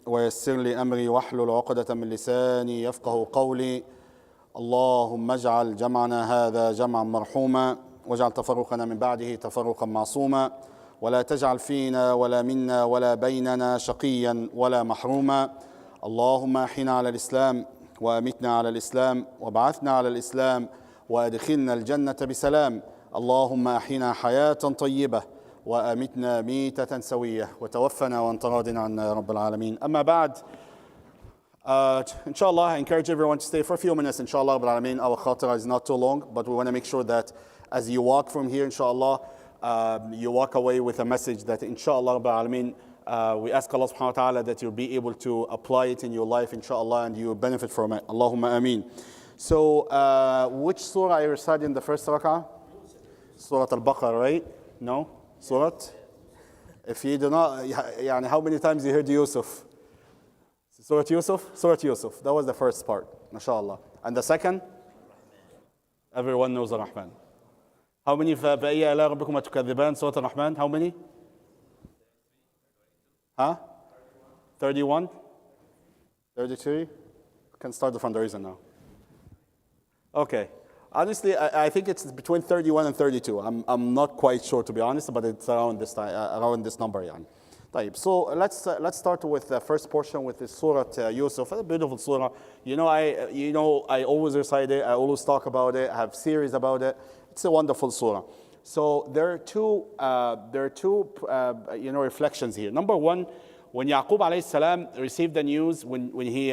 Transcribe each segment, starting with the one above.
ويسر لي أمري واحلل عقدة من لساني يفقه قولي. اللهم اجعل جمعنا هذا جمعا مرحوما واجعل تفرقنا من بعده تفرقا معصوما ولا تجعل فينا ولا منا ولا بيننا شقيا ولا محروما. اللهم احينا على الإسلام وأمتنا على الإسلام وابعثنا على الإسلام وأدخلنا الجنة بسلام. اللهم احينا حياة طيبة وأمتنا ميتة سوية وتوفنا وأنت راض عنا يا رب العالمين. أما بعد, inshallah, I encourage everyone to stay for a few minutes. Inshallah, Rabbil Alameen, our khatira is not too long, but we want to make sure that as you walk from here, inshallah, you walk away with a message that, inshallah, Rabbil Alameen, we ask Allah subhanahu wa ta'ala that you'll be able to apply it in your life, inshallah, and you benefit from it. Allahumma ameen. So, which surah I recited in the first rak'ah? Surah Al-Baqarah, right? No? Surah? If you do not, yani how many times you heard Yusuf? Surah Yusuf? Surah Yusuf. That was the first part, mashallah. And the second? Everyone knows Ar-Rahman. How many? فَبَأَيِّ آلَاءِ رَبِّكُمَا تُكَذِّبَانِ Surah Ar-Rahman. How many? Huh? 31? 33? You can start from the reason now. Okay. Honestly, I think it's between 31 and 32. I'm not quite sure, to be honest, but it's around this time, around this number. Yani. So let's start with the first portion with the Surah Yusuf. A beautiful surah. I always recite it. I always talk about it. I have series about it. It's a wonderful surah. So there are two reflections here. Number one, when Yaqub alayhi salam received the news, when he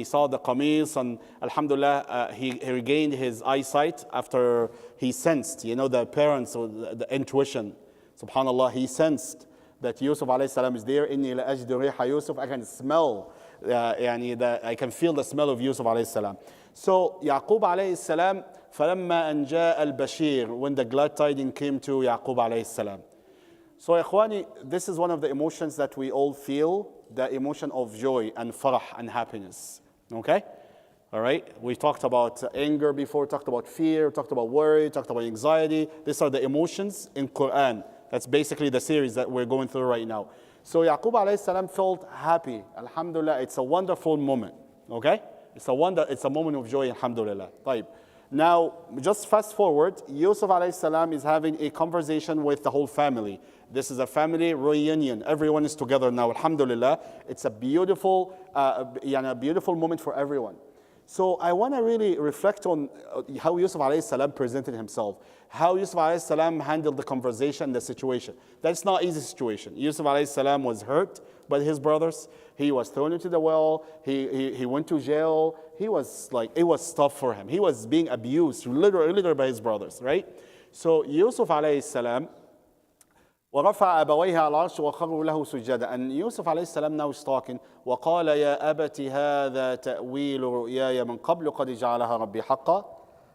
saw the qamis, and alhamdulillah, he regained his eyesight after he sensed, the parents, or the intuition. Subhanallah, he sensed that Yusuf alayhi salam is there. Inni la ajdu riha Yusuf. I can smell, I can feel the smell of Yusuf alayhi salam. So Yaqub alayhi salam, فَلَمَّا أَنْ جَاءَ الْبَشِيرُ, when the glad tidings came to Yaqub alayhi salam. So ikhwani, this is one of the emotions that we all feel, the emotion of joy and farah and happiness. Okay? All right? We talked about anger before, talked about fear, talked about worry, talked about anxiety. These are the emotions in Quran. That's basically the series that we're going through right now. So Yaqub alayhi salam felt happy. Alhamdulillah, it's a wonderful moment. Okay? It's a moment of joy, alhamdulillah. طيب. Now, just fast forward, Yusuf alayhi salam is having a conversation with the whole family. This is a family reunion. Everyone is together now, alhamdulillah. It's a beautiful moment for everyone. So I want to really reflect on how Yusuf alayhi salam presented himself, how Yusuf alayhi salam handled the conversation, the situation. That's not an easy situation. Yusuf alayhi salam was hurt by his brothers. He was thrown into the well. He went to jail. It was tough for him. He was being abused literally by his brothers, right? So Yusuf alayhi salam, وَرَفَعَ أَبَوَيْهَ عَلَى الْعَرْشِ وَخَرُّوا لَهُ سُجَّدًا. And Yusuf alayhi salam now is talking. وَقَالَ يَا أَبَتِ هَذَا تَأْوِيلُ رُؤْيَايَ مِنْ قَبْلُ قَدْ جَعَلَهَا رَبِّي حَقًّا.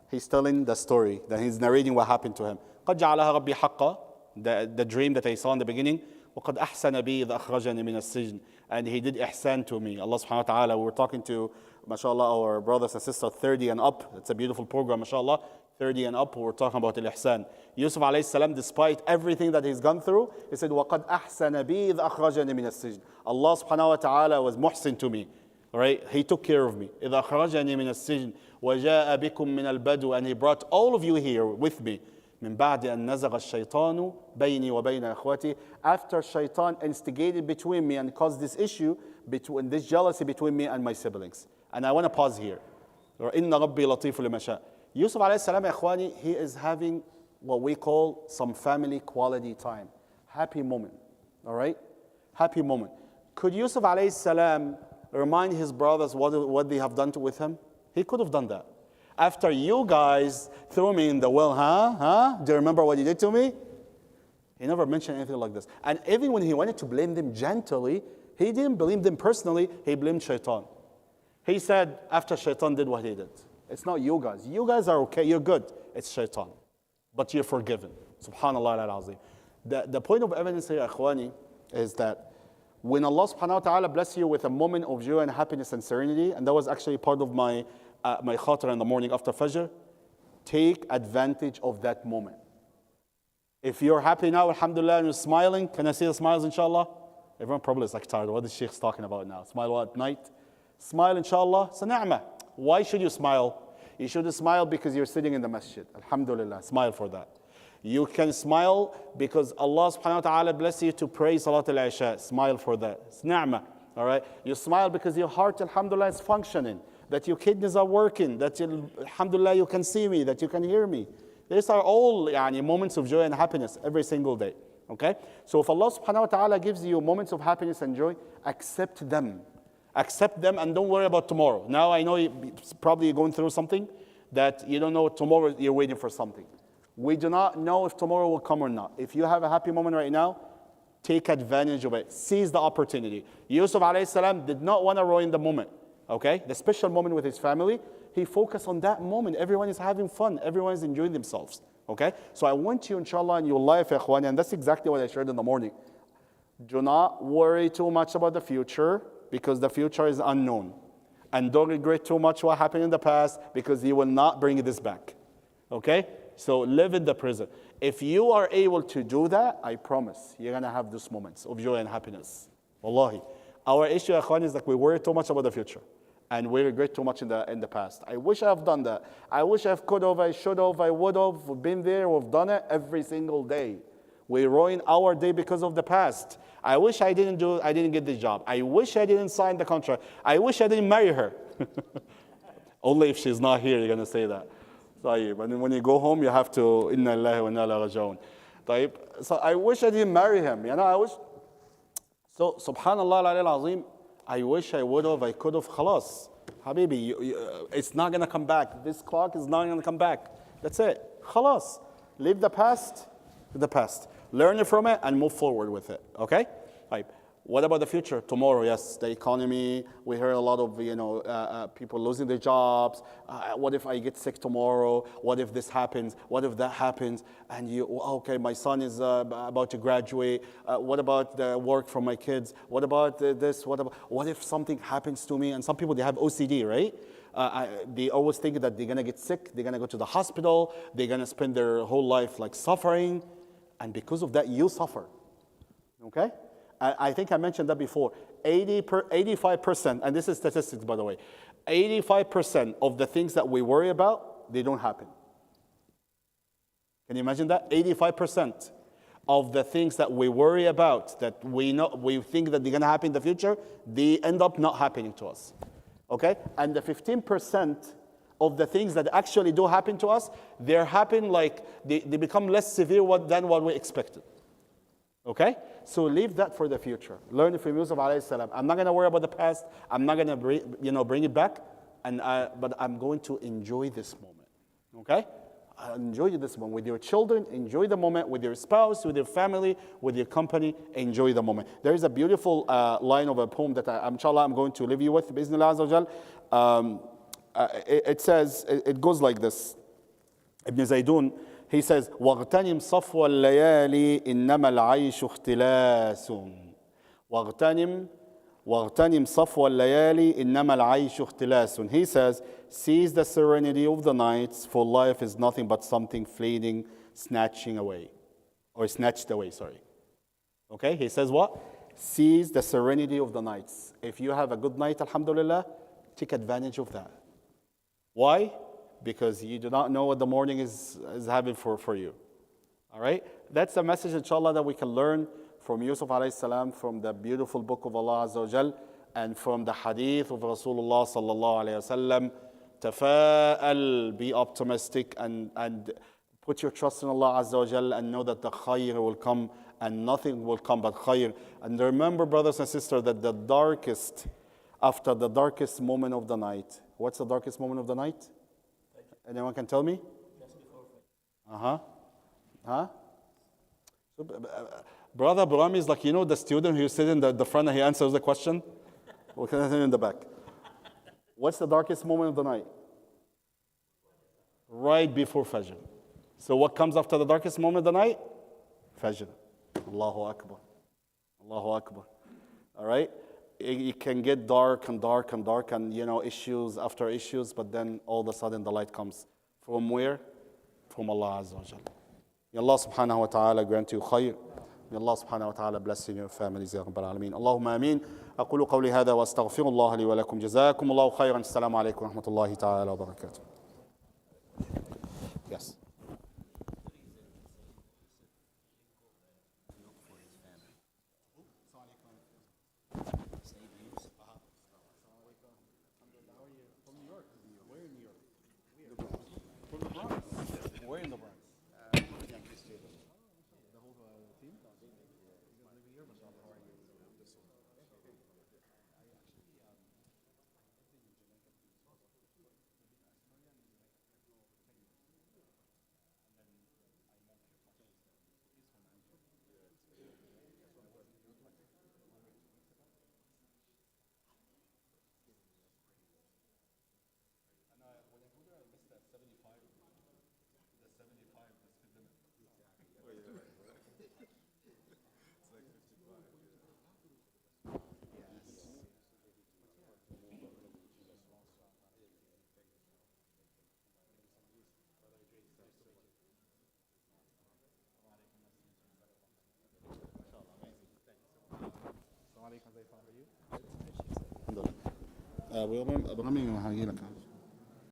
He's telling the story, that he's narrating what happened to him. قَدْ جَعَلَهَا رَبِّي حَقًّا, the dream that I saw in the beginning. وَقَدْ أَحْسَنَ بِي إِذْ أَخْرَجَنِي مِنَ السِّجْنِ. And he did ihsan to me. Allah subhanahu wa ta'ala, we're talking to, mashallah, our brothers and sisters 30 and up. It's a beautiful program, mashallah. 30 and up, we're talking about al-ihsan. Yusuf alayhi salam, despite everything that he's gone through, he said, وَقَدْ أَحْسَنَ بِي إِذْ أَخْرَجَنِي مِنَ السِّجْنِ. Allah subhanahu wa ta'ala was muhsin to me. Right? He took care of me. إِذْ أَخْرَجَنِي مِنَ السِّجْنِ وَجَاءَ بِكُم مِّنَ الْبَدْوِ. And he brought all of you here with me. من بعد أن نزغ الشيطان بيني وبين أخواتي. After shaitan instigated between me and caused this issue, this jealousy between me and my siblings. And I want to pause here. إِنَّ رَبِّي لَطِيفٌ لِمَا شَاءَ. Yusuf alayhi salam, ikhwani, he is having what we call some family quality time. Happy moment. All right? Happy moment. Could Yusuf alayhi salam remind his brothers what they have done with him? He could have done that. After you guys threw me in the well, do you remember what you did to me? He never mentioned anything like this. And even when he wanted to blame them gently, he didn't blame them personally, he blamed shaitan. He said, after shaitan did what he did. It's not you guys. You guys are okay, you're good. It's shaitan. But you're forgiven. Subhanallah al-azim. The point of evidence here, akhwani, is that when Allah subhanahu wa ta'ala bless you with a moment of joy and happiness and serenity, and that was actually part of my khatira in the morning after Fajr, take advantage of that moment. If you're happy now, alhamdulillah, and you're smiling, can I see the smiles, inshallah? Everyone probably is like tired. What is Sheikh's talking about now? Smile what? At night? Smile, inshallah. It's a ni'mah. Why should you smile? You should smile because you're sitting in the masjid. Alhamdulillah. Smile for that. You can smile because Allah subhanahu wa ta'ala bless you to pray Salat al-Isha. Smile for that. It's ni'mah. All right? You smile because your heart, alhamdulillah, is functioning. That your kidneys are working. That, alhamdulillah, you can see me. That you can hear me. These are all moments of joy and happiness every single day. Okay? So if Allah subhanahu wa ta'ala gives you moments of happiness and joy, accept them. Accept them and don't worry about tomorrow. Now I know you're probably going through something that you don't know tomorrow, you're waiting for something. We do not know if tomorrow will come or not. If you have a happy moment right now, take advantage of it. Seize the opportunity. Yusuf alayhi salam did not want to ruin the moment. Okay? The special moment with his family. He focused on that moment. Everyone is having fun. Everyone is enjoying themselves. Okay? So I want you, inshallah, in your life, ikhwani, and that's exactly what I shared in the morning. Do not worry too much about the future because the future is unknown. And don't regret too much what happened in the past because you will not bring this back. Okay? So live in the present. If you are able to do that, I promise you're going to have those moments of joy and happiness. Wallahi. Our issue, ikhwan, is that we worry too much about the future. And we regret too much in the past. I wish I have done that. I wish I could have, I should have, I would have. We've been there, we've done it every single day. We ruin our day because of the past. I wish I didn't get this job. I wish I didn't sign the contract. I wish I didn't marry her. Only if she's not here, you're going to say that. And when you go home, you have to, inna lillahi wa inna ilayhi raji'un. So I wish I didn't marry him. I wish. So, subhanallah al-azim, I wish I would have, I could have. Khalas. Habibi, it's not going to come back. This clock is not going to come back. That's it. Khalas. Leave the past to the past. Learn it from it and move forward with it. Okay? Right. What about the future? Tomorrow, yes, the economy. We hear a lot of people losing their jobs. What if I get sick tomorrow? What if this happens? What if that happens? And okay, my son is about to graduate. What about the work for my kids? What about this? What if something happens to me? And some people, they have OCD, right? They always think that they're gonna get sick. They're gonna go to the hospital. They're gonna spend their whole life like suffering, and because of that, you suffer. Okay? I think I mentioned that before. 85%, and this is statistics, by the way, 85% of the things that we worry about, they don't happen. Can you imagine that? 85% of the things that we worry about, that we think that they're going to happen in the future, they end up not happening to us. Okay? And the 15% of the things that actually do happen to us, they happen like they become less severe than what we expected. Okay? So leave that for the future. Learn from Yusuf alayhi salam. I'm not going to worry about the past. I'm not going to bring it back. But I'm going to enjoy this moment. Okay? Enjoy this moment with your children. Enjoy the moment with your spouse, with your family, with your company. Enjoy the moment. There is a beautiful line of a poem that inshallah, I'm going to leave you with. Bismillah azza wa jal. It says, it goes like this. Ibn Zaydun, he says, وَاغْتَنِمْ صَفْوَ اللَّيَالِ إِنَّمَا الْعَيْشُ اخْتِلَاسٌ وَاغْتَنِمْ صَفْوَ اللَّيَالِ إِنَّمَا الْعَيْشُ اخْتِلَاسٌ. He says, seize the serenity of the nights, for life is nothing but something fleeting, snatched away. Sorry. Okay, he says what? Seize the serenity of the nights. If you have a good night, alhamdulillah, take advantage of that. Why? Because you do not know what the morning is having for you. All right? That's a message, inshallah, that we can learn from Yusuf alayhi salam, from the beautiful book of Allah Azza wa Jal, and from the hadith of Rasulullah sallallahu alayhi wa sallam. Tafa'al, be optimistic and put your trust in Allah Azza wa Jal and know that the khayr will come and nothing will come but khayr. And remember, brothers and sisters, that after the darkest moment of the night, what's the darkest moment of the night? Anyone can tell me? Just before Fajr. So, Brother Burami is like, the student who sits in the front and he answers the question? Or can I tell you in the back? What's the darkest moment of the night? Right before Fajr. So what comes after the darkest moment of the night? Fajr. Allahu Akbar. Allahu Akbar. All right? It can get dark and dark and dark and, issues after issues, but then all of a sudden the light comes. From where? From Allah Azza wa Jalla. May Allah subhanahu wa ta'ala grant you khayr. May Allah subhanahu wa ta'ala bless you and your families, Ya Rabbal Alameen. Allahumma ameen. أقول قولي هذا وأستغفر الله لي ولكم. جزاكم الله خيرا. السلام عليكم ورحمة الله تعالى وبركاته. Yes. We're in the Bronx. The whole team? You guys live here? How are you? الحمد لله. برنامج هجي لك.